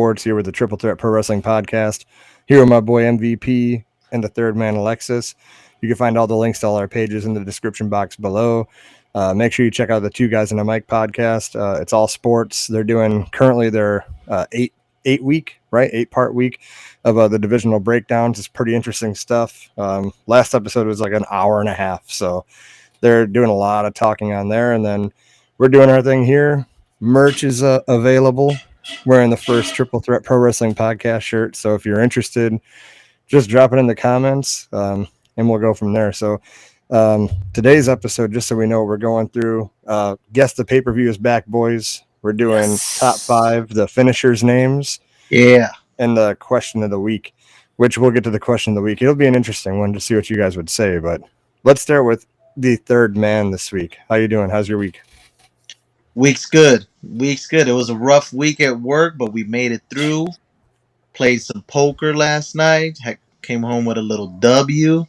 Sports here with the Triple Threat Pro Wrestling Podcast. Here with my boy MVP and the third man Alexis. You can find all the links to all our pages in the description box below. Make sure you check out the Two Guys and a Mic podcast. It's all sports. They're doing currently their 8-part week of the divisional breakdowns. It's pretty interesting stuff. Last episode was like an hour and a half, so they're doing a lot of talking on there. And then we're doing our thing here. Merch is available. Wearing the first Triple Threat Pro Wrestling Podcast shirt. So if you're interested, just drop it in the comments, and we'll go from there. So today's episode, just so we know what we're going through, guess the pay-per-view is back, boys. We're doing top 5, the finishers' names. Yeah. And the question of the week, which we'll get to the question of the week. It'll be an interesting one to see what you guys would say. But let's start with the third man this week. How you doing? How's your week? Week's good. It was a rough week at work, but we made it through. Played some poker last night. Came home with a little W.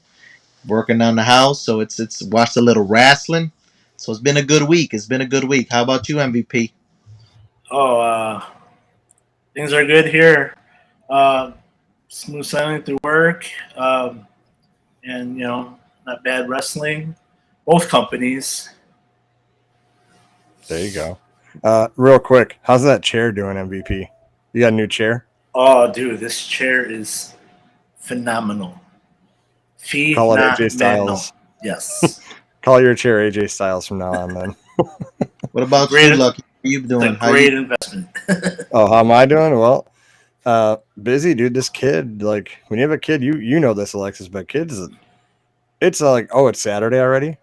Working on the house, so it's watched a little wrestling. So it's been a good week. How about you, MVP? Things are good here. Smooth sailing through work, and not bad wrestling. Both companies. There you go. Real quick, how's that chair doing, MVP? You got a new chair? Oh, dude, this chair is phenomenal. Call it AJ Styles. Yes. Call your chair AJ Styles from now on, then. What about you, Lucky? How you doing? Great investment. Oh, how am I doing? Well, busy, dude. This kid, like, when you have a kid, you know this, Alexis, but kids, it's like, oh, it's Saturday already?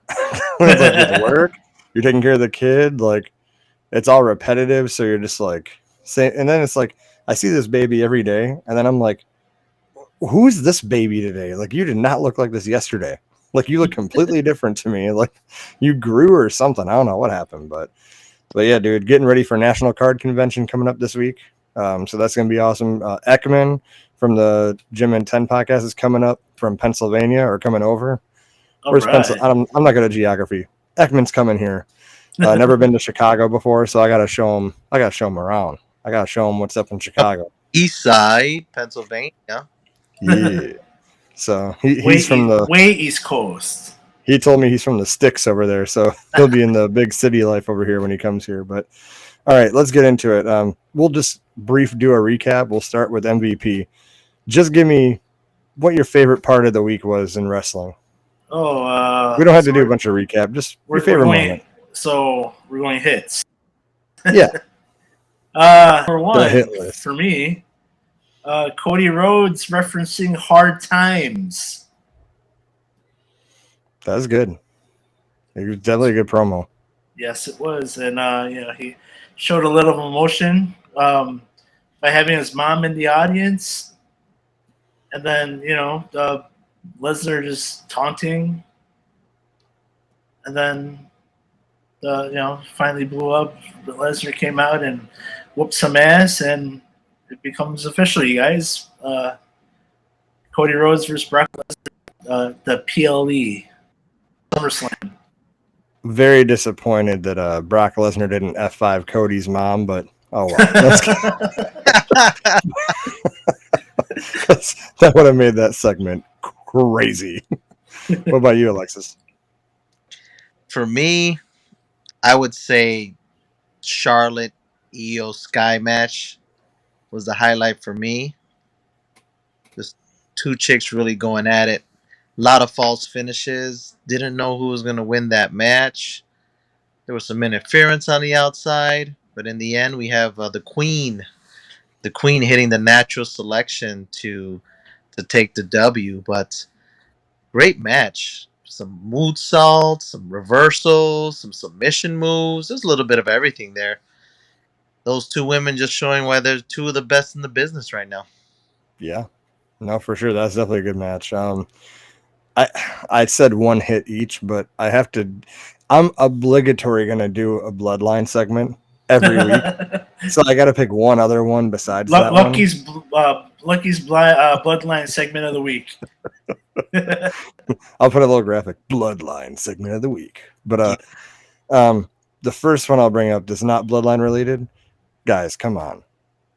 When it's like with work, you're taking care of the kid, like, it's all repetitive, so you're just like, and then it's like, I see this baby every day, and then I'm like, who's this baby today? Like, you did not look like this yesterday. Like, you look completely different to me. Like, you grew or something. I don't know what happened, but yeah, dude, getting ready for National Card Convention coming up this week. So that's going to be awesome. Ekman from the Jim and 10 podcast is coming up from Pennsylvania, or coming over. Where's Pennsylvania? I'm not good at geography. Ekman's coming here. Never been to Chicago before, so I got to show him around. I got to show him what's up in Chicago. East side, Pennsylvania. Yeah. So he's from the way East Coast. He told me he's from the sticks over there, so he'll be in the big city life over here when he comes here. But all right, let's get into it. We'll just do a recap. We'll start with MVP. Just give me what your favorite part of the week was in wrestling. We don't have to do a bunch of recap. Just your favorite moment. So we're going hits. Yeah. Number one for me. Cody Rhodes referencing Hard Times. That was good. It was definitely a good promo. Yes, it was. And, he showed a little emotion by having his mom in the audience. And then, Lesnar just taunting. And then, finally blew up. Lesnar came out and whooped some ass, and it becomes official, you guys. Cody Rhodes versus Brock Lesnar, the PLE SummerSlam. Very disappointed that Brock Lesnar didn't F5 Cody's mom, but oh well. That would have made that segment crazy. What about you, Alexis? For me, I would say Charlotte Io Sky match was the highlight for me. Just two chicks really going at it. A lot of false finishes. Didn't know who was going to win that match. There was some interference on the outside. But in the end, we have the Queen. The Queen hitting the natural selection to take the W. But great match. Some moonsaults, some reversals, some submission moves. There's a little bit of everything there. Those two women just showing why they're two of the best in the business right now. Yeah. No, for sure. That's definitely a good match. I said one hit each, but I'm obligatory going to do a Bloodline segment every week. So I got to pick one other one besides that Lucky's Bloodline segment of the week. I'll put a little graphic. Bloodline segment of the week. But the first one I'll bring up is not Bloodline related. Guys, come on.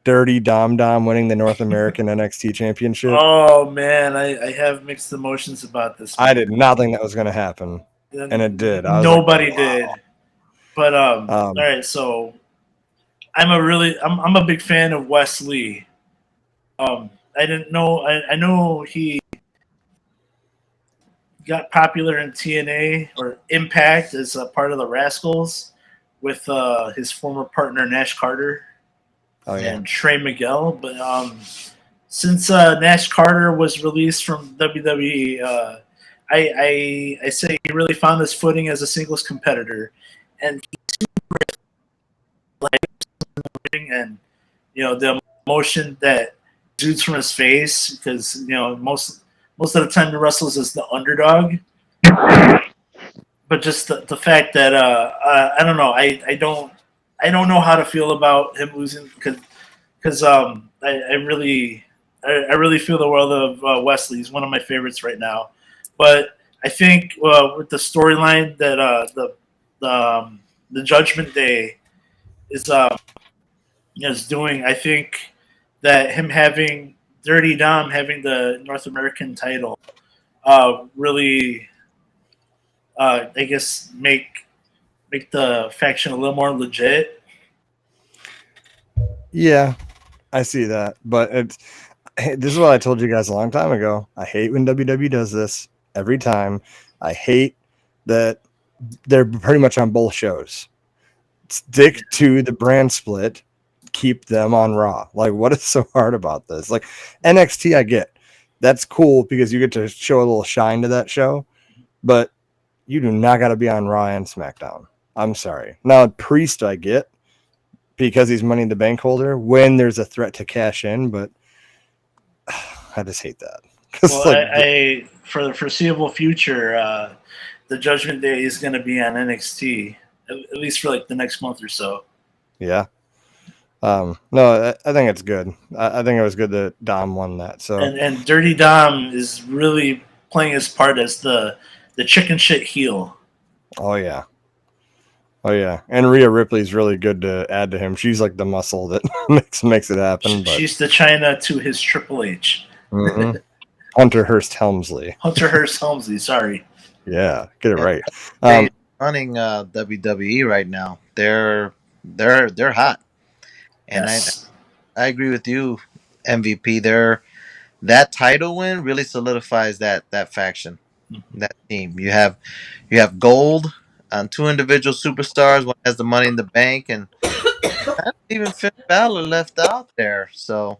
Dirty Dom Dom winning the North American NXT Championship. Oh man, I have mixed emotions about this. I did not think that was going to happen, and it did. I was Nobody like, wow. did. But all right, so I'm a big fan of Wes Lee. I didn't know I know he got popular in TNA or Impact as a part of the Rascals with his former partner Nash Carter and Trey Miguel. But since Nash Carter was released from WWE, I say he really found his footing as a singles competitor, and and the emotion that exudes from his face because most of the time he wrestles as the underdog. But just the fact that I don't know, I don't know how to feel about him losing because I really feel the world of Wesley. He's one of my favorites right now. But I think with the storyline that the Judgment Day is doing, I think that him having Dirty Dom having the North American title really, I guess, make the faction a little more legit. Yeah, I see that, but this is what I told you guys a long time ago. I hate when WWE does this every time. I hate that they're pretty much on both shows. Stick to the brand split. Keep them on Raw. Like, what is so hard about this? Like, NXT, I get. That's cool because you get to show a little shine to that show, but you do not got to be on Raw and SmackDown. I'm sorry. Now, Priest, I get because he's Money in the Bank holder when there's a threat to cash in, but I just hate that. Well, I for the foreseeable future, the Judgment Day is going to be on NXT at least for like the next month or so. Yeah. No, I think it's good. I think it was good that Dom won that. So and Dirty Dom is really playing his part as the chicken shit heel. Oh yeah, and Rhea Ripley's really good to add to him. She's like the muscle that makes it happen. But she's the China to his Triple H. Mm-hmm. Hunter Hearst Helmsley. Sorry. Yeah, get it right. Running WWE right now. They're hot. And yes. I agree with you, MVP. That title win really solidifies that faction, that team. You have gold on two individual superstars. One has the Money in the Bank, and even Finn Balor left out there. So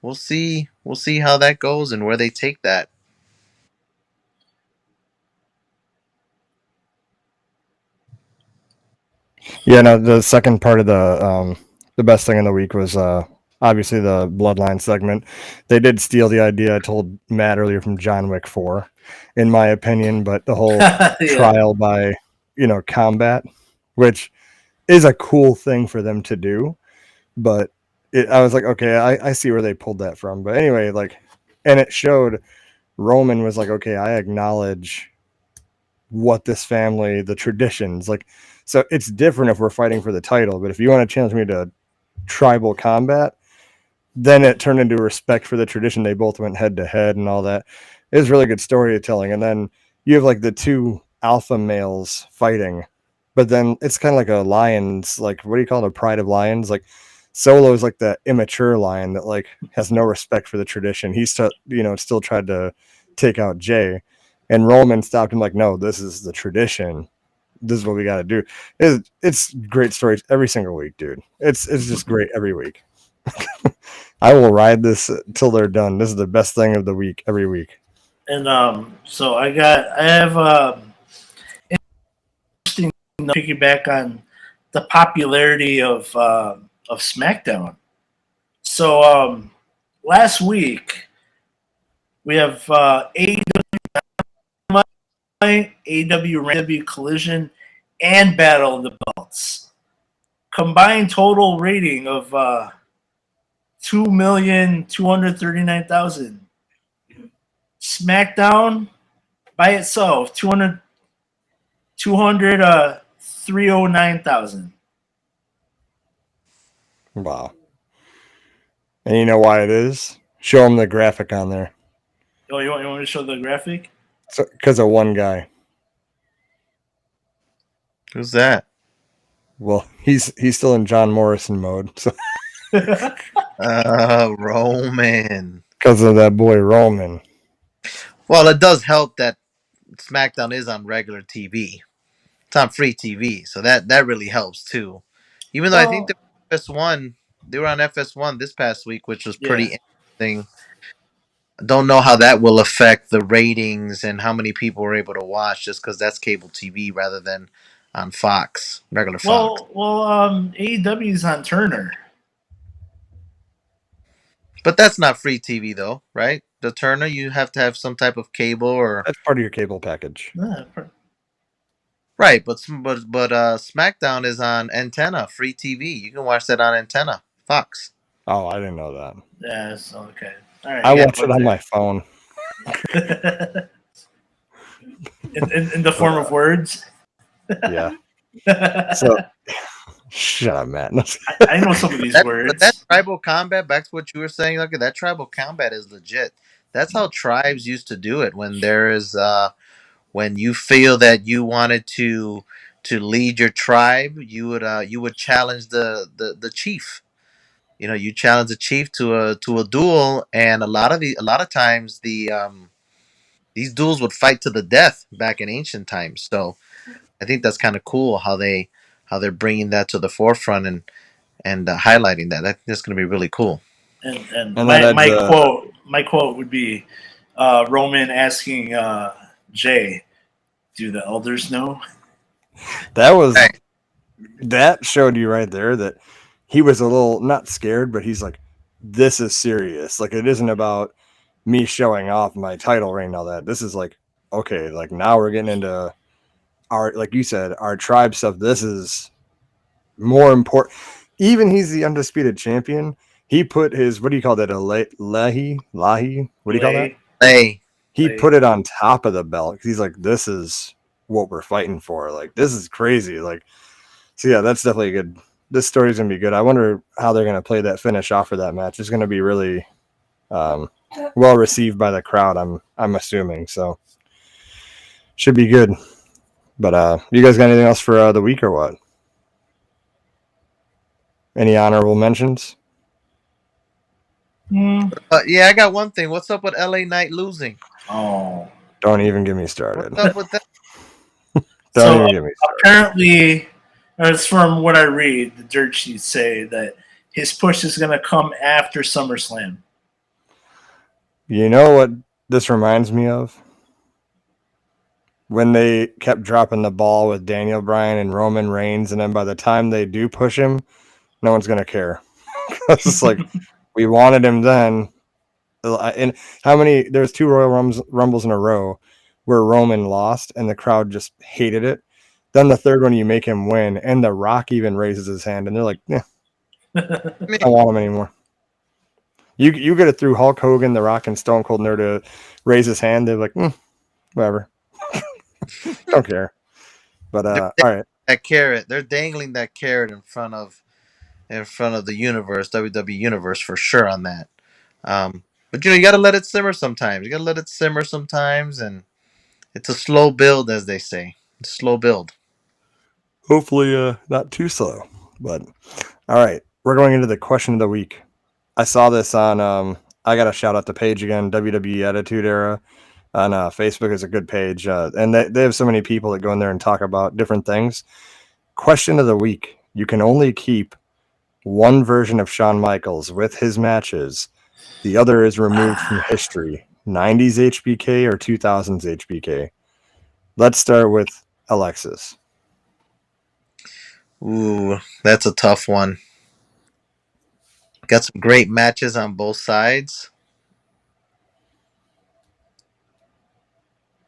we'll see how that goes and where they take that. Yeah, no, the second part of the best thing in the week was obviously the Bloodline segment. They did steal the idea I told Matt earlier from John Wick 4, in my opinion, but the whole trial by, combat, which is a cool thing for them to do, but I was like, okay, I see where they pulled that from. But anyway, and it showed Roman was like, okay, I acknowledge what this family, the traditions, so it's different if we're fighting for the title, but if you want to challenge me to tribal combat, then it turned into respect for the tradition. They both went head to head and all that. It was really good storytelling. And then you have the two alpha males fighting, but then it's kind of like a lion's, what do you call it? A pride of lions. Solo is the immature lion that has no respect for the tradition. He's still tried to take out Jay, and Roman stopped him no, this is the tradition. This is what we got to do. It's great stories every single week, dude. It's just great every week. I will ride this till they're done. This is the best thing of the week every week. And so I have interesting to piggyback on the popularity of SmackDown. So last week we have AEW Collision and Battle of the Belts. Combined total rating of 2,239,000. SmackDown by itself 309,000. Wow. And you know why it is? Show them the graphic on there. Oh, you want me to show the graphic? Because of one guy. Who's that? Well, he's still in John Morrison mode. So Roman. because of that boy Roman. Well, it does help that SmackDown is on regular TV. It's on free TV, so that really helps too. Even though I think Well, the FS1, they were on FS1 this past week, which was yeah. pretty interesting. Don't know how that will affect the ratings and how many people were able to watch, just because that's cable TV rather than on Fox, regular Fox. AEW is on Turner. But that's not free TV though, right? The Turner, you have to have some type of cable or That's part of your cable package. Yeah, right. But SmackDown is on Antenna, free TV. You can watch that on Antenna, Fox. Oh, I didn't know that. yeah, it's okay. All right, I Yeah, watch it on my phone. in the form of words. Yeah. So shut up, Matt. I know some of these but that words. tribal combat, back to what you were saying, look at that tribal combat is legit. That's how tribes used to do it when there is when you feel that you wanted to lead your tribe, you would challenge the chief. You know, you challenge the chief to a duel, and a lot of times these duels would fight to the death back in ancient times. So I think that's kind of cool how they're bringing that to the forefront and highlighting that. I think that's going to be really cool. And And that adds my quote would be Roman asking Jay, "Do the elders know?" that was Right. that showed you right there that he was a little not scared, but he's like, this is serious. Like it isn't about me showing off my title reign and all that. This is like, okay, like now we're getting into our, like you said, our tribe stuff. This is more important. Even he's the undisputed champion. He put his, what do you call that? A lahi? What do you call that? Lay, Hey, He lay. put it on top of the belt because he's like, this is what we're fighting for. Like, this is crazy. Like, so yeah, that's definitely good. This story's gonna be good. I wonder how they're gonna play that finish off for that match. It's gonna be really well received by the crowd. I'm assuming so. Should be good. But you guys got anything else for the week or what? Any honorable mentions? yeah, I got one thing. What's up with LA Knight losing? Oh, Don't even get me started. What's up with that? Don't so even get me started. apparently, as from what I read, the dirt sheets say that his push is going to come after SummerSlam. You know what this reminds me of? When they kept dropping the ball with Daniel Bryan and Roman Reigns, and then by the time they do push him, no one's gonna care. It's like we wanted him then. And how many? There's two Royal Rumbles in a row where Roman lost, and the crowd just hated it. Then the third one, you make him win, and The Rock even raises his hand, and they're like, "Yeah, I don't want him anymore." You get it through Hulk Hogan, The Rock, and Stone Cold, and they're to raise his hand. They're like, whatever, don't care. But all right, That carrot. They're dangling that carrot in front of the universe, WWE universe for sure on that. But you got to let it simmer sometimes. You got to let it simmer sometimes, and it's a slow build, as they say. It's a slow build. hopefully not too slow. But all right, we're going into the question of the week. I saw this on I got to shout out the page again, WWE Attitude Era on Facebook is a good page, and they have so many people that go in there and talk about different things. Question of the week: you can only keep one version of Shawn Michaels with his matches. The other is removed from history. 90s HBK or 2000s HBK? Let's start with Alexis. Ooh, that's a tough one. Got some great matches on both sides.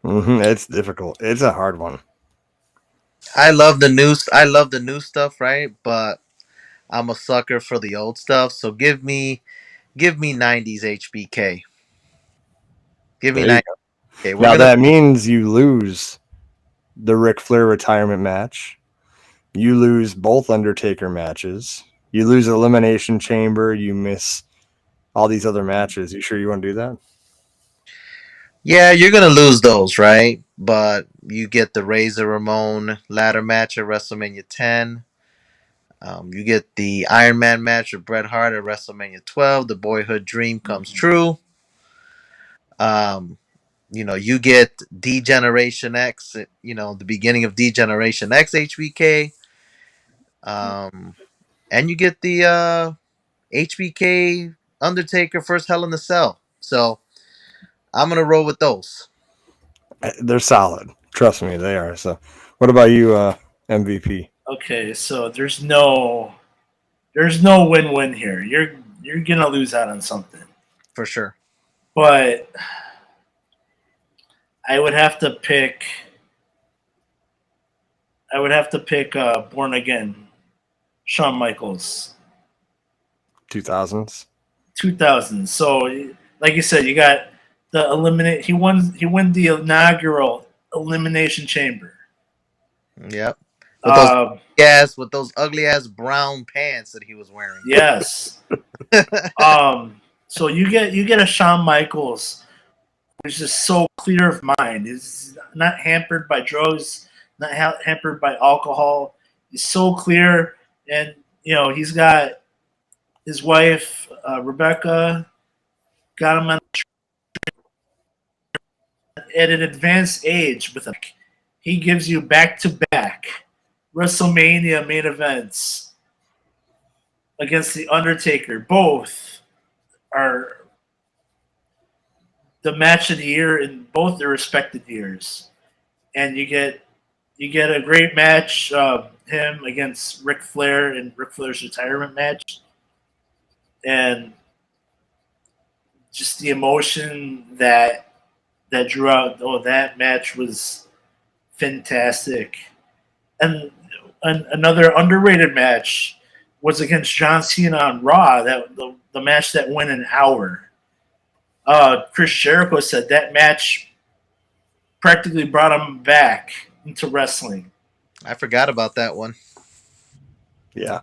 It's difficult. It's a hard one. I love the new stuff, right? But I'm a sucker for the old stuff. So give me 90s HBK. Give me There you 90s. go. Okay, we're Now gonna that means you lose the Ric Flair retirement match. You lose both Undertaker matches. You lose Elimination Chamber. You miss all these other matches. You sure you want to do that? Yeah, you're gonna lose those, right? But you get the Razor Ramon ladder match at WrestleMania 10. You get the Iron Man match with Bret Hart at WrestleMania 12. The boyhood dream comes true. Um, you get D Generation X. The beginning of D Generation X HBK. Um, and you get the HBK Undertaker first Hell in the Cell. So I'm gonna roll with those They're solid. Trust me, they are. So, what about you, MVP? Okay, so there's no win-win here. You're gonna lose out on something. for sure. But I would have to pick. I would have to pick Born Again, Shawn Michaels, 2000s. 2000. So, like you said, you got the eliminate. He won the inaugural Elimination Chamber. Yep. With those Uh, with those ugly ass brown pants that he was wearing. yes. So you get a Shawn Michaels who's just so clear of mind. He's not hampered by drugs, not hampered by alcohol. He's so clear, and he's got his wife Rebecca. Got him at an advanced age with him. He gives you back to back WrestleMania main events against the Undertaker. Both are the match of the year in both their respective years, and you get a great match. Him against Ric Flair in Ric Flair's retirement match, and just the emotion that drew out. Oh, that match was fantastic. And another underrated match was against John Cena on Raw. That the match that went an hour. Chris Jericho said that match practically brought him back into wrestling. I forgot about that one. Yeah.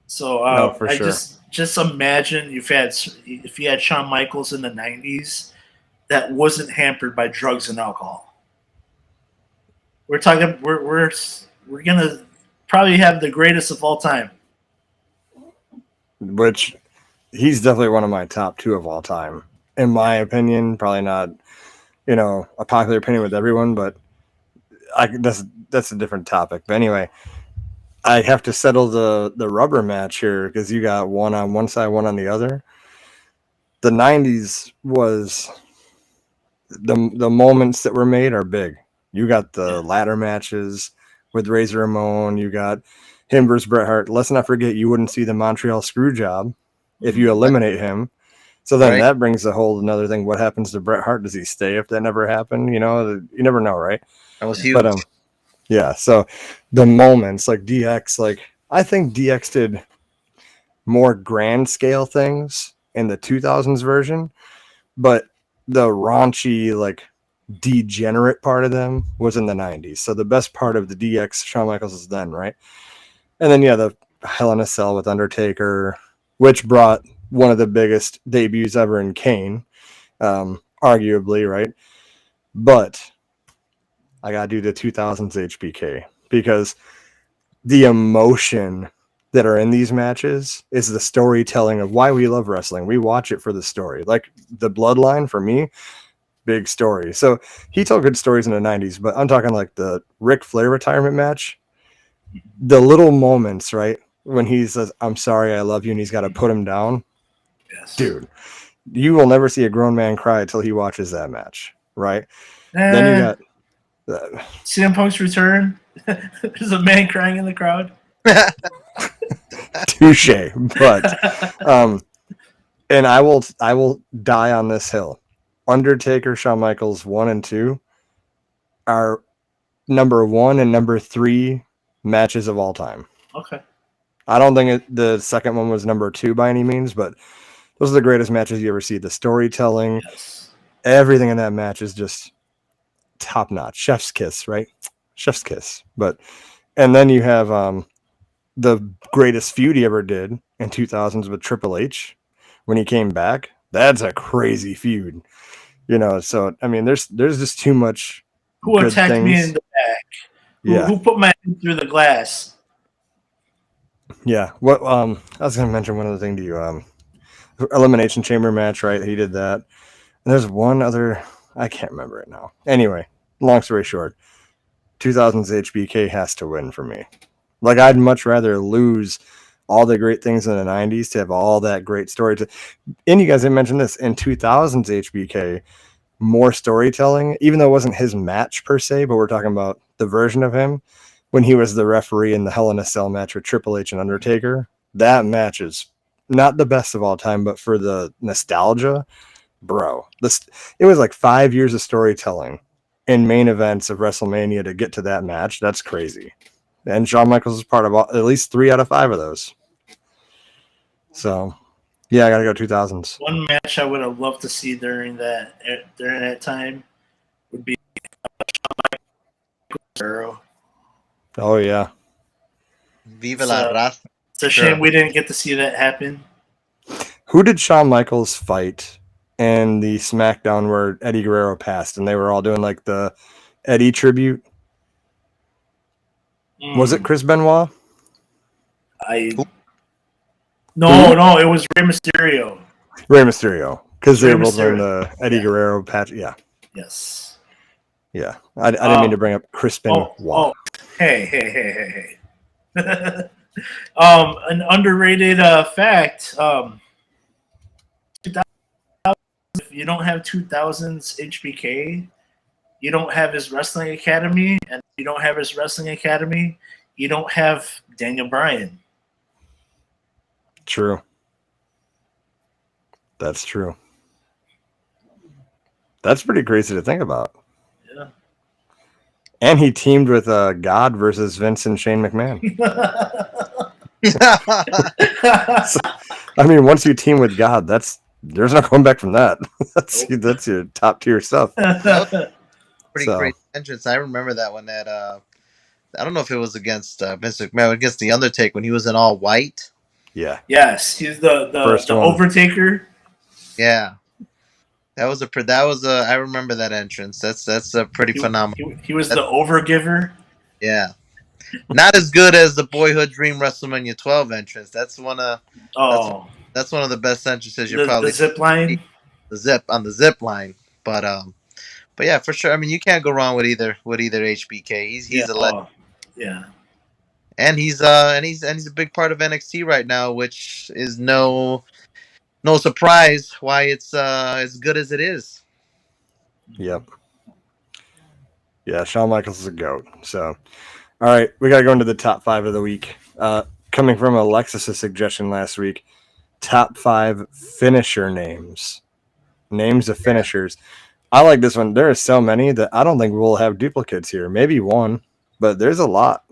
So No, for I sure. just imagine if you had Shawn Michaels in the '90s that wasn't hampered by drugs and alcohol. We're gonna probably have the greatest of all time. Which he's definitely one of my top two of all time, in my opinion. Probably not, a popular opinion with everyone, but that's a different topic. But anyway, I have to settle the rubber match here because you got one on one side, one on the other. The '90s was the moments that were made are big. You got the ladder matches with Razor Ramon. You got him versus Bret Hart. Let's not forget you wouldn't see the Montreal Screwjob if you eliminate him. So then Right. that brings a whole another thing. What happens to Bret Hart? Does he stay if that never happened? You never know, right? That was But huge. yeah. So the moments like DX, like I think DX did more grand scale things in the 2000s version, but the raunchy like degenerate part of them was in the 90s. So the best part of the DX Shawn Michaels is then, right? And then the Hell in a Cell with Undertaker, which brought one of the biggest debuts ever in Kane, arguably, right? But I gotta do the 2000s HBK because the emotion that are in these matches is the storytelling of why we love wrestling. We watch it for the story. Like the Bloodline for me, big story. So he told good stories in the 90s, but I'm talking like the Ric Flair retirement match. The little moments, right? When he says, I'm sorry, I love you, and he's got to put him down. Yes. Dude, you will never see a grown man cry until he watches that match, right? Then you got CM Punk's return. There's a man crying in the crowd. touche, but and I will die on this hill. Undertaker, Shawn Michaels 1 and 2 are number 1 and number 3 matches of all time. Okay. I don't think the second one was number 2 by any means, but those are the greatest matches you ever see. The storytelling, Yes. everything in that match is just top notch. Chef's kiss, right? Chef's kiss. And then you have the greatest feud he ever did in 2000s with Triple H, when he came back. That's a crazy feud, you know. So I mean, there's just too much Who good attacked me in things. the back? Who Yeah, who put my head through the glass? yeah. What I was gonna mention one other thing to you. Elimination Chamber match, right? He did that. And there's one other, I can't remember it now. Anyway, long story short, 2000s HBK has to win for me. Like, I'd much rather lose all the great things in the 90s to have all that great story. And you guys didn't mention this in 2000s HBK, more storytelling, even though it wasn't his match per se, but we're talking about the version of him when he was the referee in the Hell in a Cell match with Triple H and Undertaker. That match is not the best of all time, but for the nostalgia, bro, this it was like 5 years of storytelling in main events of WrestleMania to get to that match. That's crazy. And Shawn Michaels is part of at least 3 out of 5 of those. So yeah, I gotta go 2000s. One match I would have loved to see during that time would be Arrow. Oh yeah. Viva It's la a, raza. it's a Sure. shame we didn't get to see that happen. Who did Shawn Michaels fight in the SmackDown where Eddie Guerrero passed and they were all doing like the Eddie tribute? Was it Chris Benoit? I Who? no, it was Rey Mysterio. Rey Mysterio. Because they Rey were both wearing Mysterio. the Eddie Yeah. Guerrero patch. Yeah. Yes. Yeah. I didn't mean to bring up Chris Benoit. Hey. An underrated fact. If you don't have 2000s HBK, you don't have his wrestling academy, and if you don't have his wrestling academy, you don't have Daniel Bryan. True. That's true. That's pretty crazy to think about. Yeah. And he teamed with God versus Vince and Shane McMahon. So, I mean, once you team with God, there's no going back from that. That's your top tier stuff. That was pretty So crazy entrance. I remember that one. That I don't know if it was against Vince McMahon, against the Undertaker when he was in all white. yeah, Yes, he's the first one. Overtaker. Yeah, that was a. I remember that entrance. That's a pretty phenomenal. He was the overgiver. Yeah, not as good as the Boyhood Dream WrestleMania 12 entrance. That's Oh, that's one of the best entrances you the probably zip line. the zip line. But yeah, for sure. I mean, you can't go wrong with either HBK. Yeah. He's a legend. Oh, yeah. And he's a big part of NXT right now, which is no surprise why it's as good as it is. Yep. Yeah, Shawn Michaels is a goat. So, all right, we got to go into the top 5 of the week. Coming from Alexis' suggestion last week, top 5 finisher names. Names of finishers. I like this one. There are so many that I don't think we'll have duplicates here. Maybe one, but there's a lot.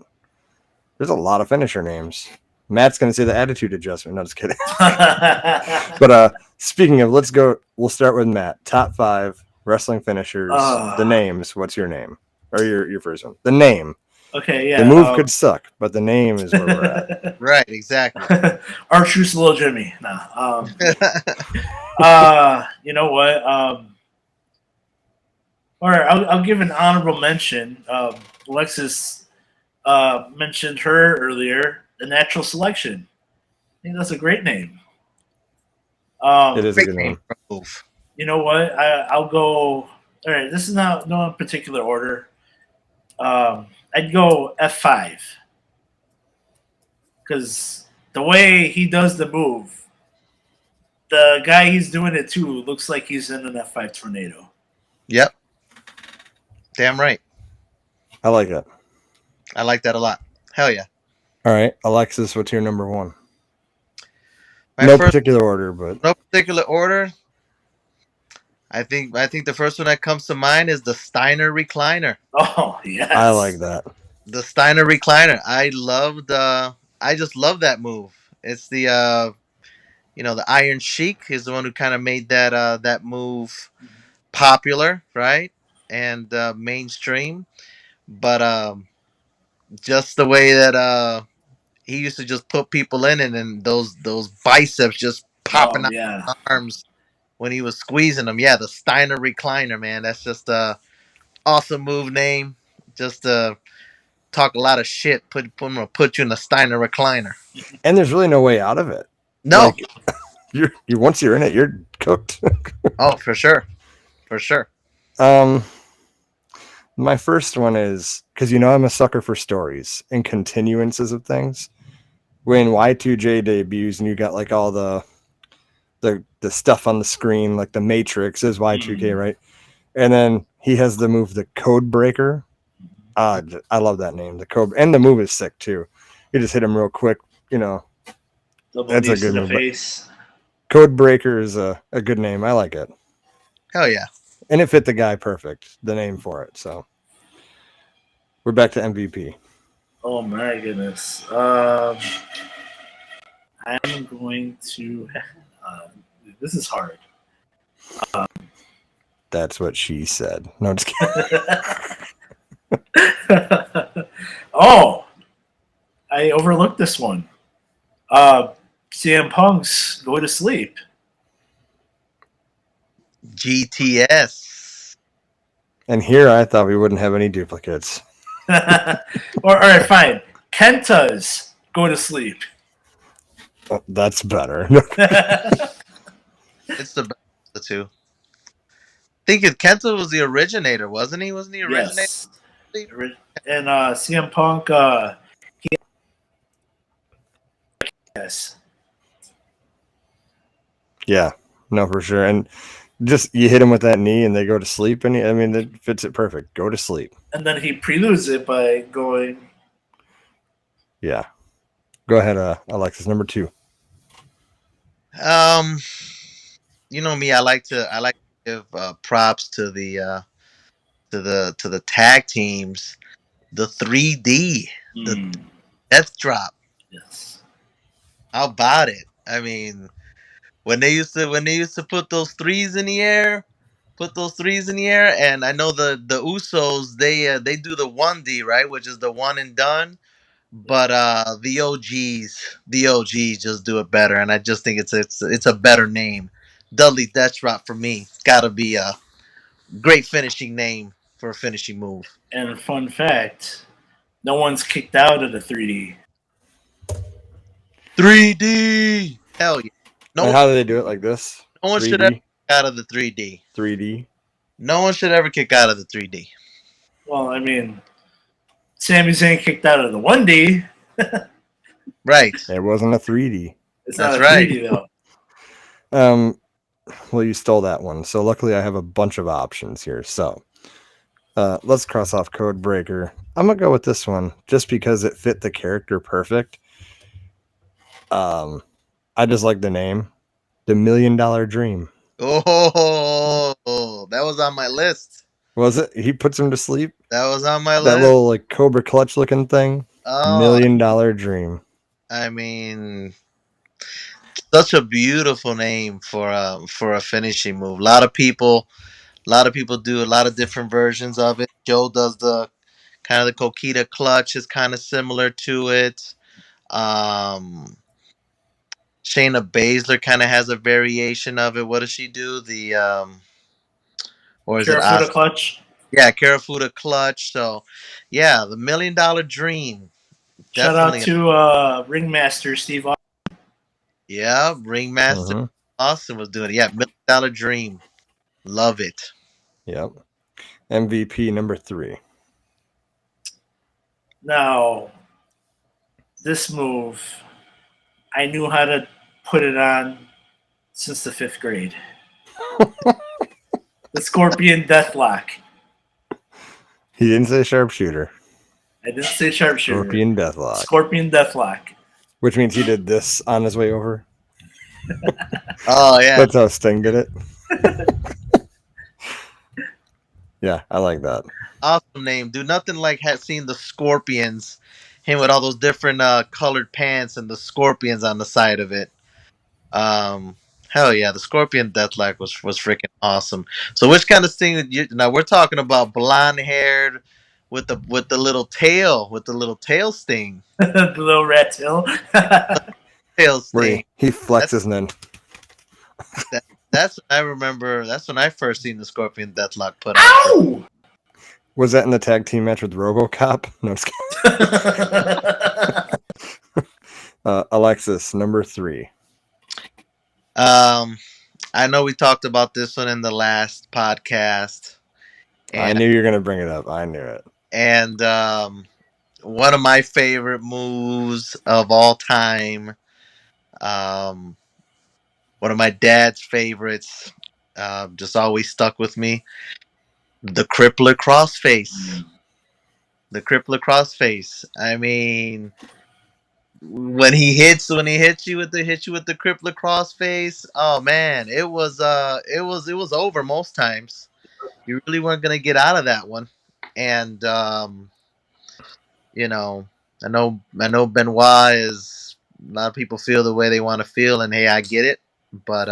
There's a lot of finisher names. Matt's going to say the attitude adjustment. No, just kidding. But speaking of, let's go. We'll start with Matt. Top 5 wrestling finishers. The names. What's your name? Or your first one. The name. Okay, yeah. The move could suck, but the name is where we're at. Right, exactly. R-Truth's Little Jimmy. Nah. You know what? All right, I'll give an honorable mention. Alexis mentioned her earlier. The Natural Selection. I think that's a great name. It is a good name. Move. You know what? I'll go. All right, this is not no in particular order. I'd go F5 because the way he does the move, the guy he's doing it to looks like he's in an F5 tornado. Yep. Damn right. I like it. I like that a lot. Hell yeah. All right, Alexis, what's your number 1? My Particular order, but no particular order. I think the first one that comes to mind is the Steiner recliner. Oh yes, I like that. The Steiner recliner. I just love that move. It's the the Iron Sheik is the one who kind of made that move popular, right? And mainstream. But just the way that he used to just put people in and then those biceps just popping out Yeah. his arms when he was squeezing them. Yeah, the Steiner recliner, man. That's just a awesome move name. Just talk a lot of shit. Put you in the Steiner recliner. And there's really no way out of it. No. Like you once you're in it, you're cooked. Oh, for sure. For sure. um my first one is because I'm a sucker for stories and continuances of things. When Y2J debuts and you got like all the stuff on the screen, like the Matrix is Y2K, right? And then he has the move, the Code Breaker. I love that name. The Code, and the move is sick too. You just hit him real quick, Double that's a knees to good the move. face. Code Breaker is a good name. I like it. Hell yeah. And it fit the guy perfect, the name for it. So we're back to MVP. Oh my goodness. I'm going to. This is hard. That's what she said. No, just kidding. Oh, I overlooked this one. CM Punk's Go to Sleep. GTS. And here I thought we wouldn't have any duplicates. All right, fine. Kenta's Go to Sleep. Oh, that's better. It's the best of the two. I think Kenta was the originator, wasn't he? Wasn't he originator? Yes. And CM Punk, yes. Yeah, no, for sure. And just you hit him with that knee and they go to sleep. And that fits it perfect. Go to sleep. And then he preludes it by going. Yeah. Go ahead, Alexis. Number 2. You know me. I like to give props to the tag teams. The 3D, the Death Drop. Yes. How about it? I mean, when they used to put those threes in the air, and I know the Usos they do the 1D, right, which is the one and done. But the OGs just do it better, and I just think it's a better name. Dudley Death Drop for me. It's got to be a great finishing name for a finishing move. And fun fact, no one's kicked out of the 3D. 3D. Hell yeah. And how do they do it like this? No one 3D? should ever kick out of the 3D. 3D. No one should ever kick out of the 3D. Well, I mean, Sami Zayn kicked out of the 1D. Right. It wasn't a 3D. It's not That's a 3D though. Well, you stole that one. So luckily I have a bunch of options here. So let's cross off Code Breaker. I'm going to go with this one just because it fit the character perfect. I just like the name. The $1 Million Dream. Oh, that was on my list. Was it? He puts him to sleep? That was on my list. That little like Cobra Clutch looking thing. Oh, $1 Million Dream. I mean, such a beautiful name for a finishing move. A lot of people do a lot of different versions of it. Joe does the kind of the Coquita Clutch is kind of similar to it. Shayna Baszler kind of has a variation of it. What does she do? The or is it Karafuda Clutch? Yeah, Karafuda Clutch. So, yeah, the $1 Million Dream. Shout out to Ringmaster Steve Austin. Yeah, Ringmaster Austin was doing it. Yeah, $1 Million Dream. Love it. Yep. MVP number 3. Now, this move, I knew how to put it on since the 5th grade. The Scorpion Deathlock. He didn't say sharpshooter. I didn't say sharpshooter. Scorpion Deathlock. Scorpion Deathlock. Which means he did this on his way over. Oh, yeah. That's how Sting did it. Yeah, I like that. Awesome name. Dude, nothing like seeing the Scorpions. Him with all those different colored pants and the Scorpions on the side of it. Hell yeah, the Scorpion Deathlock was freaking awesome. So which kind of Sting? Now we're talking about blonde haired with the little tail, Sting. The little rat tail. Tail Sting. He flexes and then That's I remember. That's when I first seen the Scorpion Deathlock put on. Ow! Was that in the tag team match with RoboCop? No, I'm just kidding. Alexis, number 3. Um, I know we talked about this one in the last podcast, I and knew you were gonna bring it up. I knew it. and one of my favorite moves of all time. Um, one of my dad's favorites. Just always stuck with me. The crippler crossface. The crippler crossface. I mean, when he hits you with the crippler crossface. Oh man, it was over most times. You really weren't gonna get out of that one, and you know, I know Benoit is a lot of people feel the way they want to feel, and hey, I get it, but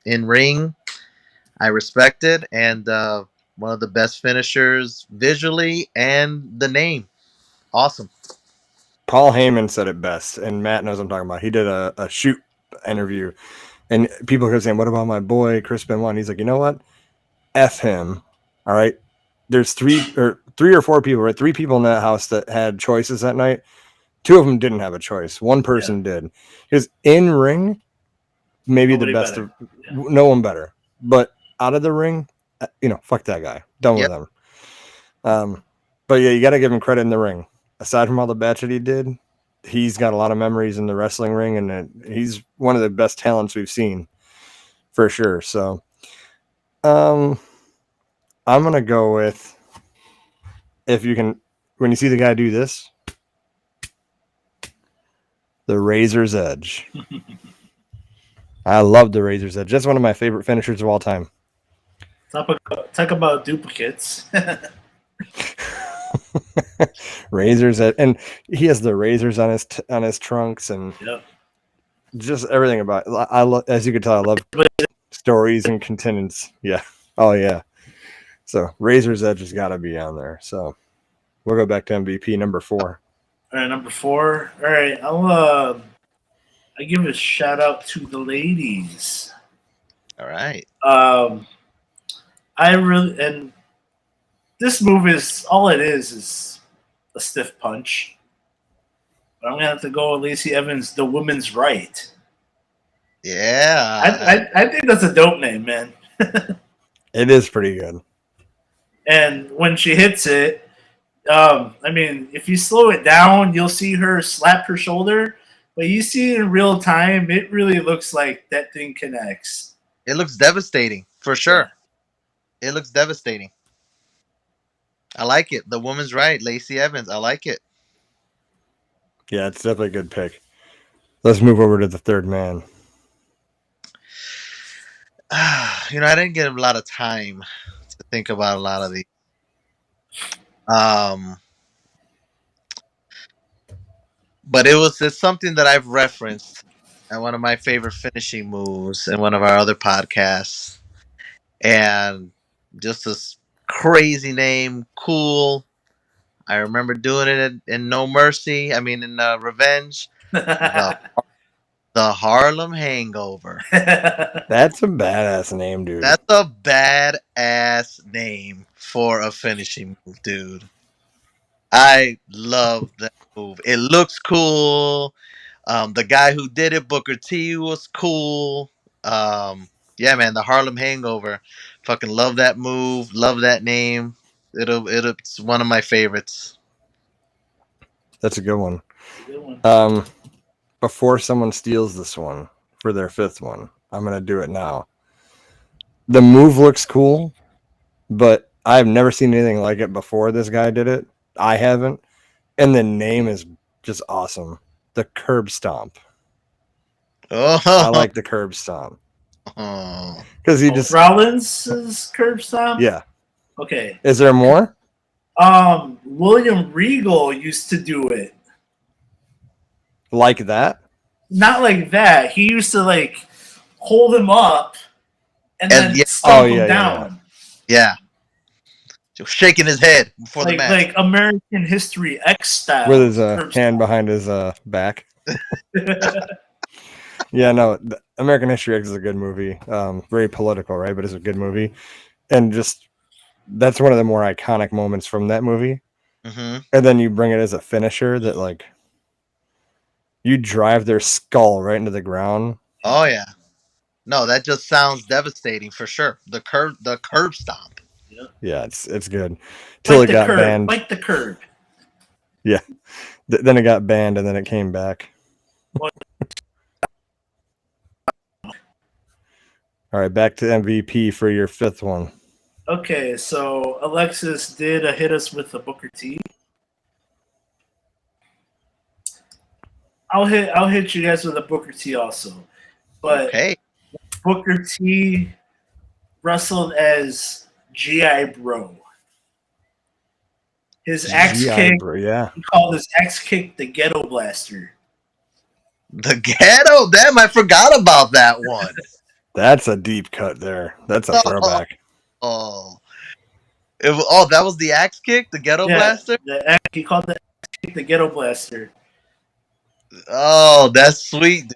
in ring, I respect it, and one of the best finishers visually and the name, awesome. Paul Heyman said it best, and Matt knows what I'm talking about. He did a shoot interview, and people kept saying, "What about my boy Chris Benoit?" And he's like, "You know what? F him. All right. There's three or four people, right? 3 people in that house that had choices that night. 2 of them didn't have a choice. One person did. Because in ring, maybe Nobody the best better. of no one better. But out of the ring, fuck that guy. Done Yep. with him. But yeah, you got to give him credit in the ring. Aside from all the batch that he did, he's got a lot of memories in the wrestling ring, and he's one of the best talents we've seen for sure. So, I'm gonna go with, if you can, when you see the guy do this, the Razor's Edge. I love the Razor's Edge. That's one of my favorite finishers of all time. Talk about duplicates. Razor's Edge, and he has the razors on his trunks, and Yep. just everything about it. I love, as you can tell, I love stories and contendants. Yeah. Oh yeah. So Razor's Edge has got to be on there. So we'll go back to MVP number 4. All right, number 4. All right, I give a shout out to the ladies. All right. I really, and this move is all it is a stiff punch. But I'm gonna have to go with Lacey Evans, the woman's right. Yeah. I think that's a dope name, man. It is pretty good. And when she hits it, I mean, if you slow it down, you'll see her slap her shoulder. But you see it in real time, it really looks like that thing connects. It looks devastating for sure. It looks devastating. I like it. The woman's right, Lacey Evans. I like it. Yeah, it's definitely a good pick. Let's move over to the third man. I didn't get a lot of time to think about a lot of these. But it's something that I've referenced at one of my favorite finishing moves in one of our other podcasts, and just this crazy name, cool. I remember doing it in No Mercy. I mean, in Revenge, the the Harlem Hangover. That's a badass name, dude. That's a badass name for a finishing move, dude. I love that move. It looks cool. The guy who did it, Booker T, was cool. Yeah, man, the Harlem Hangover. Fucking love that move. Love that name. It's one of my favorites. That's a good one. Good one. Before someone steals this one for their 5th one, I'm gonna do it now. The move looks cool, but I've never seen anything like it before this guy did it. I haven't. And the name is just awesome. The curb stomp. Oh, I like the curb stomp. Because he just Rollins' curb stomp? Yeah. Okay. Is there more? William Regal used to do it. Like that? Not like that. He used to like hold him up and then stomp him down. Yeah. Just shaking his head before the match. Like American History X style. With his hand behind his back. Yeah, no, American History X is a good movie. Very political, right? But it's a good movie, and just that's one of the more iconic moments from that movie. Hmm. And then you bring it as a finisher that like you drive their skull right into the ground. Oh yeah. No, that just sounds devastating for sure. The curb stomp. Yeah. Yeah, it's good. Till Like it the got curb. banned. Like the curb. Yeah, then it got banned, and then it came back. All right, back to MVP for your fifth one. Okay, so Alexis did hit us with the Booker T. I'll hit you guys with a Booker T also. But Okay. Booker T wrestled as GI Bro. His axe GI kick, Bro, yeah, he called his axe kick the Ghetto Blaster. The ghetto. Damn, I forgot about that one. that's a deep cut there. That's a throwback. Oh, oh, that was the axe kick, the ghetto Yeah, blaster. he called the axe kick the Ghetto Blaster. Oh, that's sweet.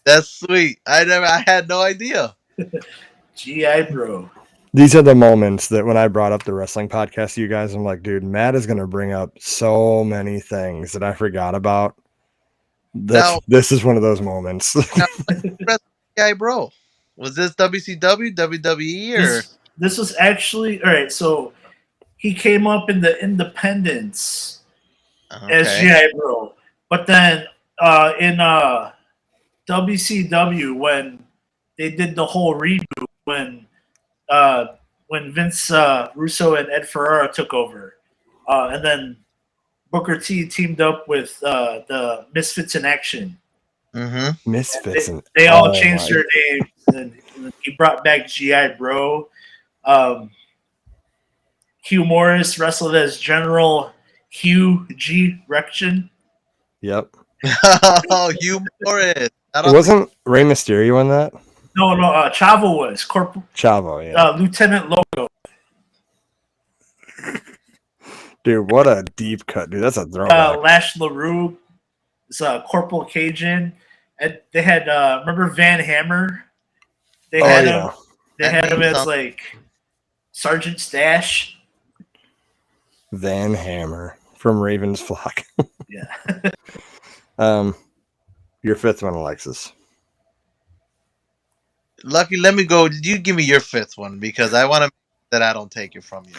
That's sweet. I had no idea. GI Bro. These are the moments that when I brought up the wrestling podcast to you guys, I'm like, dude, Matt is going to bring up so many things that I forgot about. Now, This is one of those moments. now guy, bro, was this WCW, WWE, or This was actually all right. So he came up in the Independence as okay? GI Bro, but then in WCW when they did the whole reboot uh, when Vince Russo and Ed Ferrara took over, and then Booker T teamed up with the Misfits in Action. Mm-hmm. Misfits. And, They all oh changed my. their names, and he brought back GI Bro. Um, Hugh Morris wrestled as General Hugh G. Rection. Yep. Oh, Hugh Morris. Wasn't Rey Mysterio in that? No, Chavo was Chavo, yeah. Lieutenant Logo. Dude, what a deep cut, dude. That's a throwback. Lash LaRue is Corporal Cajun. And they had remember Van Hammer? They Oh, had yeah. him. They That had name him as sounds- like Sergeant Stash. Van Hammer from Raven's Flock. Yeah. Your fifth one, Alexis. Lucky, let me go. You give me your fifth one because I want to that I don't take it from you.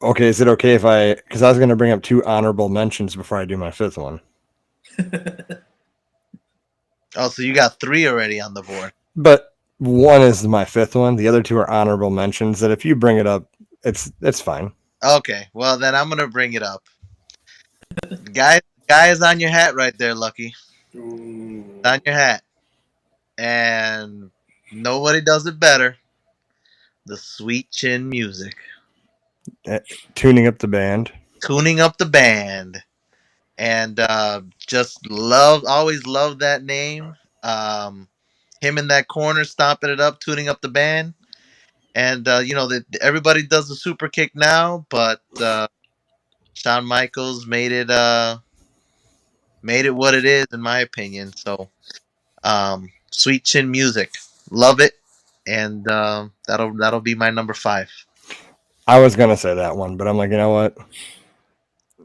Okay, is it okay if because I was going to bring up two honorable mentions before I do my fifth one. Oh, so you got three already on the board. But one is my fifth one. The other two are honorable mentions that if you bring it up, it's fine. Okay, well then I'm gonna bring it up. Guy is on your hat right there, Lucky. Ooh. On your hat, and nobody does it better. The sweet chin music, Tuning up the band. tuning up the band, and just always love that name. Him in that corner, stomping it up, tuning up the band, and everybody does the super kick now, but Shawn Michaels made it what it is, in my opinion. So, sweet chin music, love it, and that'll be my number 5. I was going to say that one, but I'm like, you know what?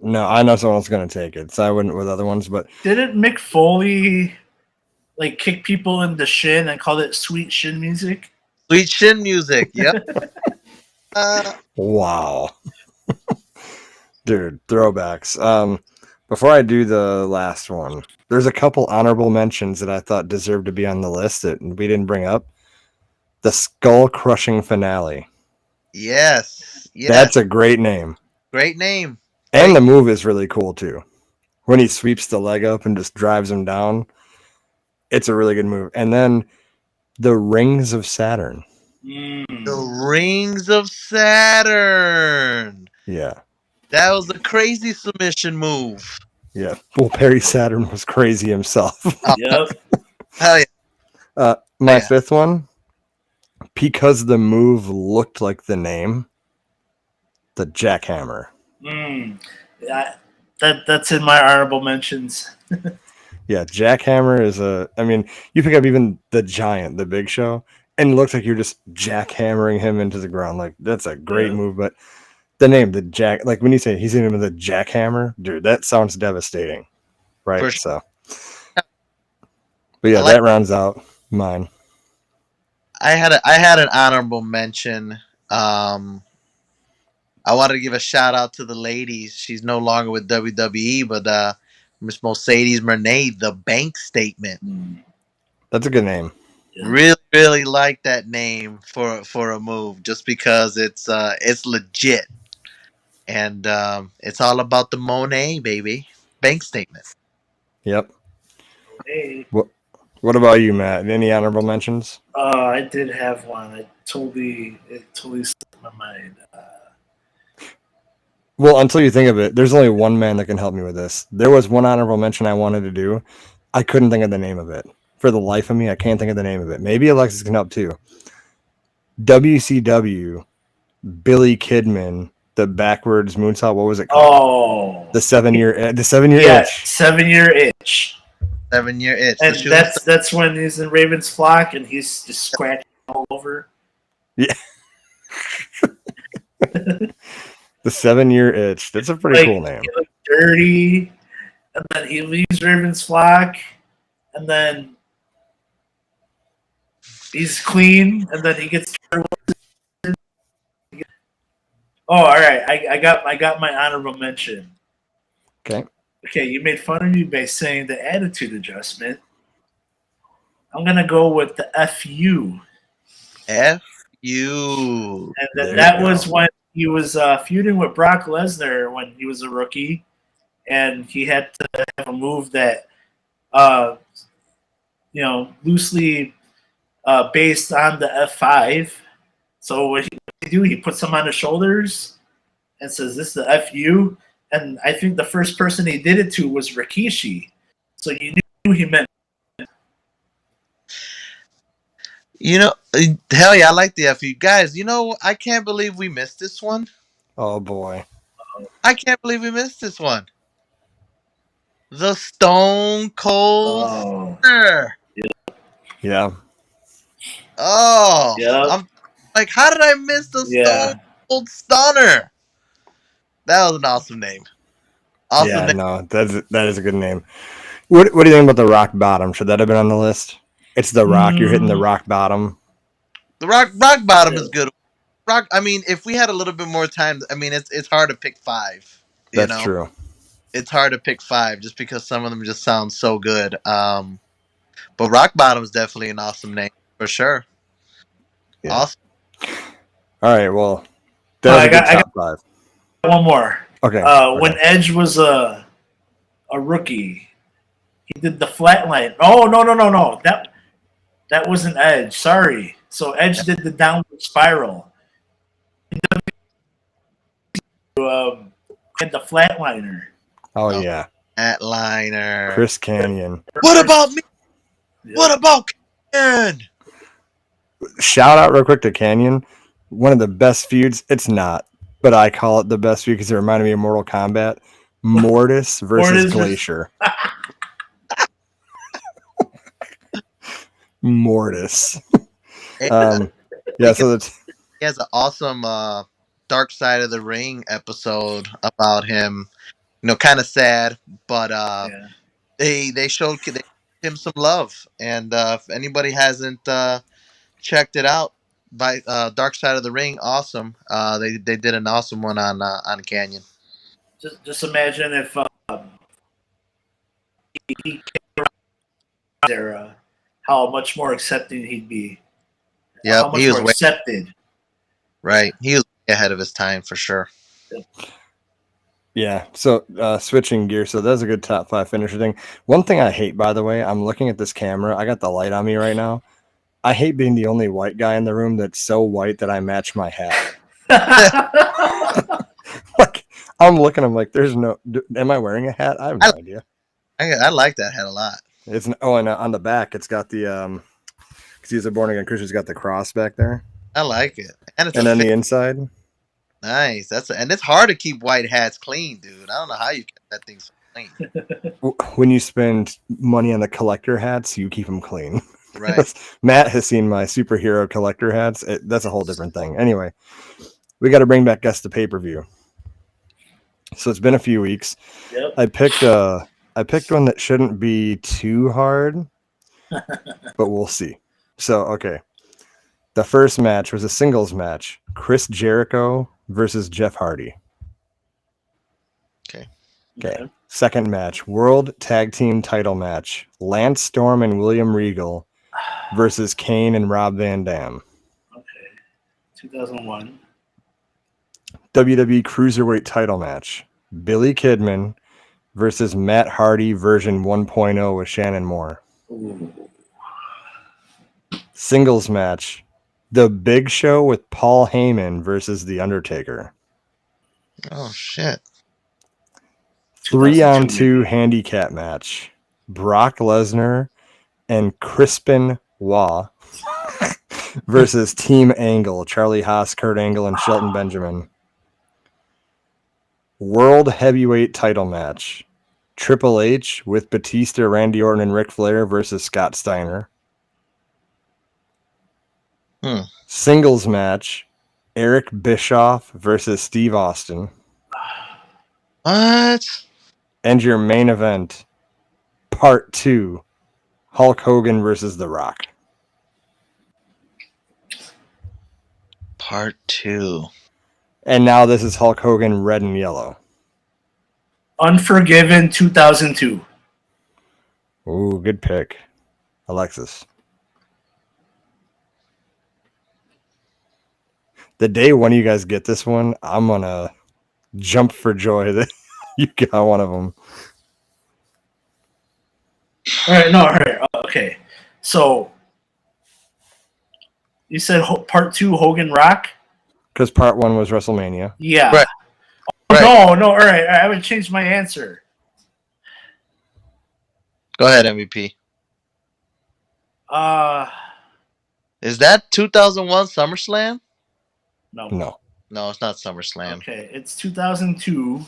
No, I know someone else going to take it, so I wouldn't with other ones. But Didn't Mick Foley like kick people in the shin and call it sweet shin music? Sweet shin music, yep. wow, dude, throwbacks. Before I do the last one, there's a couple honorable mentions that I thought deserved to be on the list that we didn't bring up. The skull crushing finale. Yes, That's a great name. great name. And the move is really cool too. When he sweeps the leg up and just drives him down, it's a really good move. And then the Rings of Saturn. The Rings of Saturn. Yeah. That was a crazy submission move. Yeah. Well, Perry Saturn was crazy himself. Yep. Hell yeah. My fifth one, because the move looked like the name, the Jackhammer. Yeah, that's in my honorable mentions. Yeah, Jackhammer is a. I mean, you pick up even the Giant, the Big Show, and it looks like you're just jackhammering him into the ground. Like that's a great Yeah. move. But the name, the Jack, like when you say he's in him with a jackhammer, dude, that sounds devastating, right? For sure. So, but I yeah, like. that rounds out mine. I had an honorable mention. I wanted to give a shout out to the ladies. She's no longer with WWE, but Miss Mercedes Mernay, the bank statement. Mm. That's a good name. Yeah. Really, really like that name for a move, just because it's legit and it's all about the Monet, baby. Bank statement. Yep. Hey, What about you, Matt? Any honorable mentions? I did have one. It totally slipped my mind. Well, until you think of it, there's only one man that can help me with this. There was one honorable mention I wanted to do. I couldn't think of the name of it. For the life of me, I can't think of the name of it. Maybe Alexis can help too. WCW, Billy Kidman, the backwards moonsault. What was it called? Oh, The 7-year yeah, itch. 7-year itch. 7-year itch. The And shooting star. that's when he's in Raven's flock and he's just scratching all over. Yeah. The 7-year itch. That's a pretty Like, cool name. he looked dirty, and then he leaves Raven's flock, and then he's clean, and then he gets. Oh, all right. I got my honorable mention. Okay. Okay, you made fun of me by saying the attitude adjustment. I'm gonna go with the FU. FU. And There that you was go. when he was feuding with Brock Lesnar when he was a rookie, and he had to have a move that, uh, loosely based on the F5. So what he do? He puts him on his shoulders and says, "This is the FU." And I think the first person he did it to was Rikishi. So you knew he meant. You know, hell yeah, I like the FU guys. You know, I can't believe we missed this one. Oh boy. I can't believe we missed this one. The Stone Cold Oh, Stunner. Yeah. Oh, yep, I'm like, how did I miss the Stone yeah. Cold Stunner? That was an awesome name. Awesome Yeah, name. no, that is a good name. What do you think about the rock bottom? Should that have been on the list? It's the rock. You're hitting the Mm, rock bottom. The rock bottom yeah. is good. Rock. I mean, if we had a little bit more time, I mean, it's hard to pick five. You That's know, true. it's hard to pick five just because some of them just sound so good. But rock bottom is definitely an awesome name for sure. Yeah. Awesome. All right. Well, that Oh, was a good I got top five. one more. Okay. When Okay. Edge was a rookie, he did the flatline. Oh no! That wasn't Edge. Sorry. So Edge did the downward spiral. And the flatliner. Oh Oh, yeah, Atliner. Chris Canyon. What about me? Yeah. What about Ken? Shout out real quick to Canyon. One of the best feuds. It's not, but I call it the best feud because it reminded me of Mortal Kombat. Mortis versus Mortis versus- Glacier. Mortis. Yeah. So that's He has an awesome Dark Side of the Ring episode about him. You know, kind of sad, but Yeah. they showed him some love. And if anybody hasn't checked it out, by Dark Side of the Ring, awesome. They did an awesome one on Canyon. Just imagine if he came there, how much more accepting he'd be. Yep, How he much was more way accepted. right. He was way ahead of his time for sure. yeah. So switching gears. So that's a good top five finisher thing. One thing I hate, by the way, I'm looking at this camera. I got the light on me right now. I hate being the only white guy in the room that's so white that I match my hat. Like I'm looking, I'm like, there's no. Am I wearing a hat? I have no idea. I like that head a lot. It's and on the back, it's got the because he's a born again Christian. It's got the cross back there, I like it, and it's and a then fit. the inside. Nice. And it's hard to keep white hats clean, dude. I don't know how you kept that thing. clean. When you spend money on the collector hats, you keep them clean. Right. Matt has seen my superhero collector hats. That's a whole different thing. Anyway, we got to bring back Guess the Pay-Per-View. So it's been a few weeks. Yep. I picked one that shouldn't be too hard, but we'll see. So, okay. The first match was a singles match. Chris Jericho versus Jeff Hardy. Okay. Second match, World Tag Team Title match. Lance Storm and William Regal versus Kane and Rob Van Dam. Okay. 2001. WWE Cruiserweight Title match. Billy Kidman versus Matt Hardy version 1.0 with Shannon Moore. Ooh. Singles match. The Big Show with Paul Heyman versus The Undertaker. Oh shit. 3-on-2 handicap match. Brock Lesnar and Crispin Waugh versus Team Angle. Charlie Haas, Kurt Angle, and Shelton Benjamin. World Heavyweight Title match. Triple H with Batista, Randy Orton, and Ric Flair versus Scott Steiner. Singles match. Eric Bischoff versus Steve Austin. What? And your main event, Part 2, Hulk Hogan versus The Rock. Part 2. And now this is Hulk Hogan red and yellow. Unforgiven 2002. Ooh, good pick. Alexis. The day one of you guys get this one, I'm going to jump for joy that you got one of them. All right. Okay. So, you said part 2 Hogan Rock? Because part 1 was WrestleMania. Yeah. Right. Oh, no. All right. I would change my answer. Go ahead, MVP. Is that 2001 SummerSlam? No. No, it's not SummerSlam. Okay, it's 2002.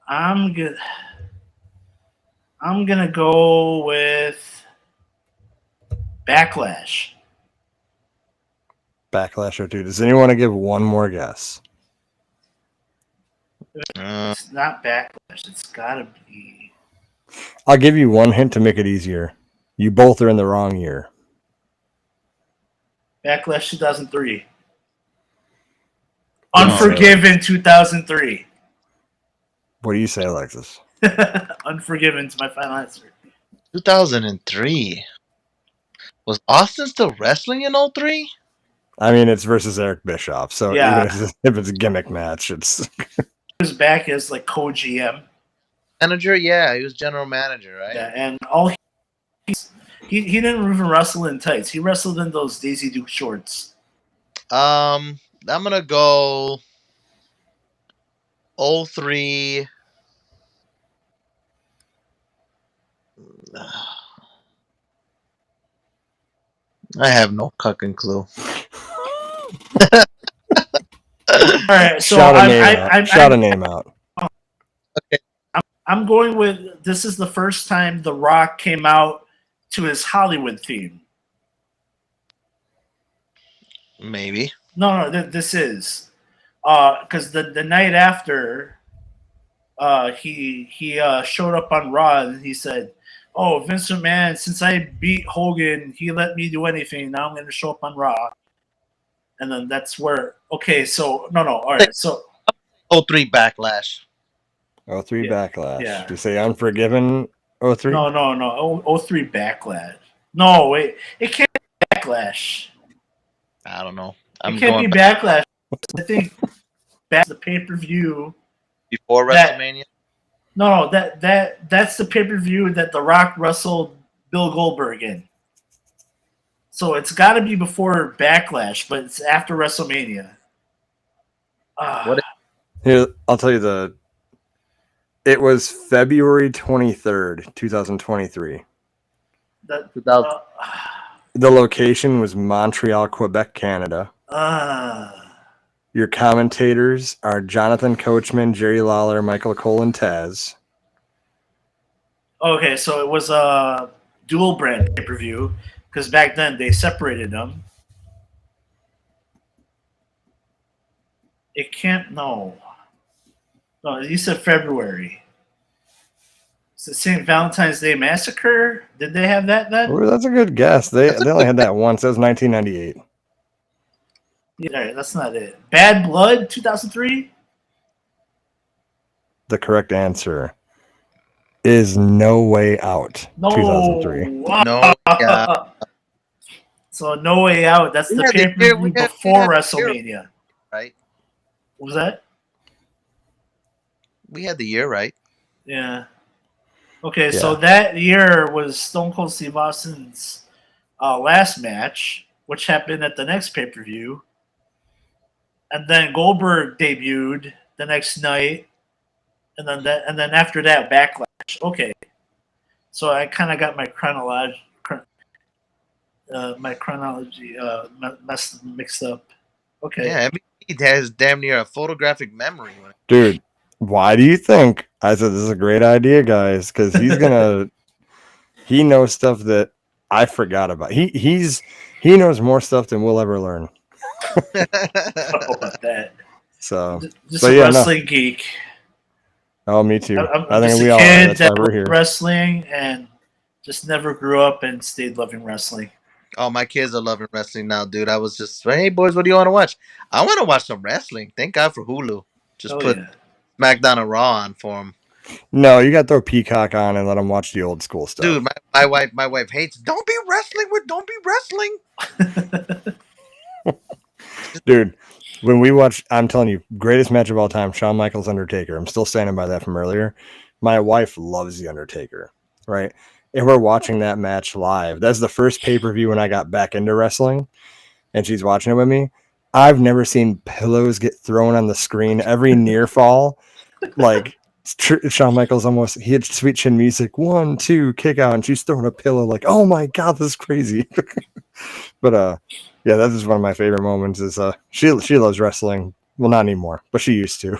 I'm gonna go with Backlash. Backlash 02. Does anyone want to give one more guess? It's not Backlash. It's gotta be. I'll give you one hint to make it easier. You both are in the wrong year. Backlash 2003. Unforgiven 2003. What do you say, Alexis? Unforgiven is my final answer. 2003. Was Austin still wrestling in 03? I mean, it's versus Eric Bischoff, so Yeah. even if it's a gimmick match, it's... He was back as like co-GM. Manager? Yeah, he was general manager, right? Yeah, and all he didn't even wrestle in tights. He wrestled in those Daisy Duke shorts. I'm gonna go 03. I have no fucking clue. All right, so Shout a name out. Okay. I'm going with, this is the first time The Rock came out to his Hollywood theme. Maybe. No, this is because the night after he showed up on Raw and he said, "Oh, Vince McMahon, since I beat Hogan, he let me do anything. Now I'm going to show up on Raw." And then that's where, okay, so no, all right, so 03 Backlash. 03 Backlash. Yeah. Do you say Unforgiven 03? No, 03 Backlash. No, wait, it can't be Backlash. I don't know. It can't be Backlash. I think that's the pay-per-view before WrestleMania. No, that's the pay-per-view that The Rock wrestled Bill Goldberg in. So it's got to be before Backlash, but it's after WrestleMania. Here, I'll tell you it was February 23rd, 2023. The location was Montreal, Quebec, Canada. Your commentators are Jonathan Coachman, Jerry Lawler, Michael Cole, and Taz. Okay, so it was a dual brand pay per view because back then they separated them. It can't. No, you said February. Is it St. Valentine's Day Massacre? Did they have that then? Ooh, that's a good guess. They only had that once. That was 1998. Yeah, that's not it. Bad Blood, 2003. The correct answer is No Way Out, No. 2003. No, yeah. So No Way Out. That's the Yeah, pay per view before WrestleMania. Right. What was that? We had the year right. Yeah. Okay, so that year was Stone Cold Steve Austin's last match, which happened at the next pay per view, and then Goldberg debuted the next night, and then after that Backlash. Okay, so I kind of got my chronology mixed up. Okay. Yeah, MVP has damn near a photographic memory. Dude, why do you think I said this is a great idea, guys? Because he's gonna he knows stuff that I forgot about. He knows more stuff than we'll ever learn. How about that? So just a wrestling geek. Oh, me too. I'm I think just we a all kid are. That's why we're here. Wrestling and just never grew up and stayed loving wrestling. Oh, my kids are loving wrestling now, dude. I was just, hey, boys, what do you want to watch? I want to watch some wrestling. Thank God for Hulu. Just put SmackDown and Raw on for them. No, you got to throw Peacock on and let them watch the old school stuff. Dude, my wife hates. Don't be wrestling. Dude, when we watch, I'm telling you, greatest match of all time, Shawn Michaels Undertaker. I'm still standing by that from earlier. My wife loves the Undertaker, right? And we're watching that match live. That's the first pay-per-view when I got back into wrestling, and she's watching it with me. I've never seen pillows get thrown on the screen. Every near fall, like Shawn Michaels he had Sweet Chin Music, 1, 2, kick out, and she's throwing a pillow like, oh my God, this is crazy. But yeah, that is one of my favorite moments is she loves wrestling. Well, not anymore, but she used to.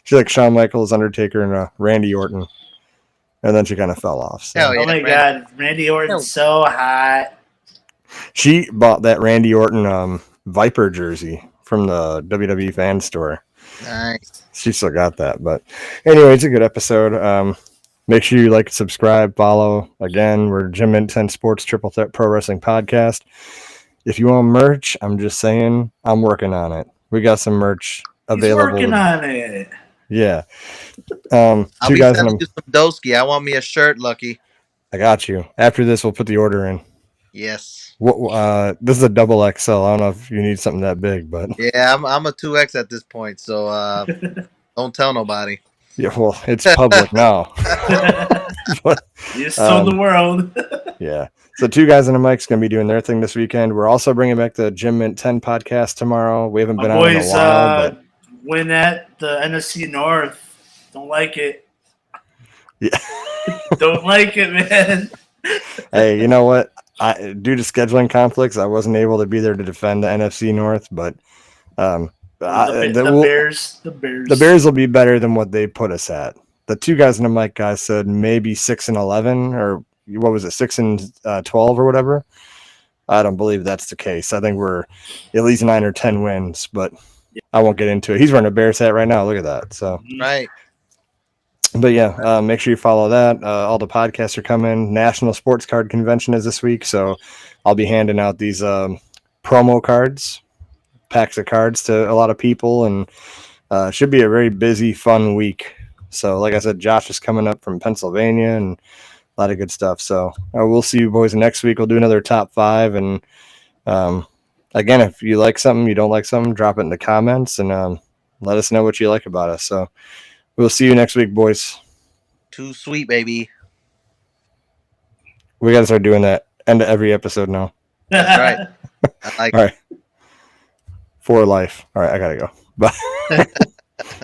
She liked Shawn Michaels, Undertaker, and Randy Orton. And then she kind of fell off. So. Oh my God, Randy Orton's so hot. She bought that Randy Orton Viper jersey from the WWE fan store. Nice. She still got that. But anyway, it's a good episode. Make sure you like, subscribe, follow. Again, we're Jim Mint 10 Sports Triple Threat Pro Wrestling Podcast. If you want merch, I'm just saying, I'm working on it. We got some merch available. He's working on it. Yeah. I'll be sending you some Doski. I want me a shirt, Lucky. I got you. After this, we'll put the order in. Yes. This is a double XL. I don't know if you need something that big, but yeah, I'm a 2X at this point, so don't tell nobody. Yeah, well, it's public now. But, you sold the world. Yeah. So 2 Guys and a Mic's going to be doing their thing this weekend. We're also bringing back the Jim Mint 10 podcast tomorrow. We haven't been on in a while. But win at the NFC North. Don't like it. Yeah. Don't like it, man. Hey, you know what? Due to scheduling conflicts, I wasn't able to be there to defend the NFC North, but the Bears will be better than what they put us at. The 2 Guys and a Mic guys said maybe 6-11, or what was it, 6-12 or whatever. I don't believe that's the case. I think we're at least 9 or 10 wins, but I won't get into it. He's wearing a Bears hat right now. Look at that. So right. But yeah, make sure you follow that. All the podcasts are coming. National Sports Card Convention is this week, so I'll be handing out these promo cards, packs of cards to a lot of people, and should be a very busy, fun week. So, like I said, Josh is coming up from Pennsylvania, and a lot of good stuff. So we'll see you boys next week. We'll do another top 5, and again, if you like something, you don't like something, drop it in the comments, and let us know what you like about us. So. We'll see you next week, boys. Too sweet, baby. We got to start doing that end of every episode now. That's right. I like All right. For life. All right, I got to go. Bye.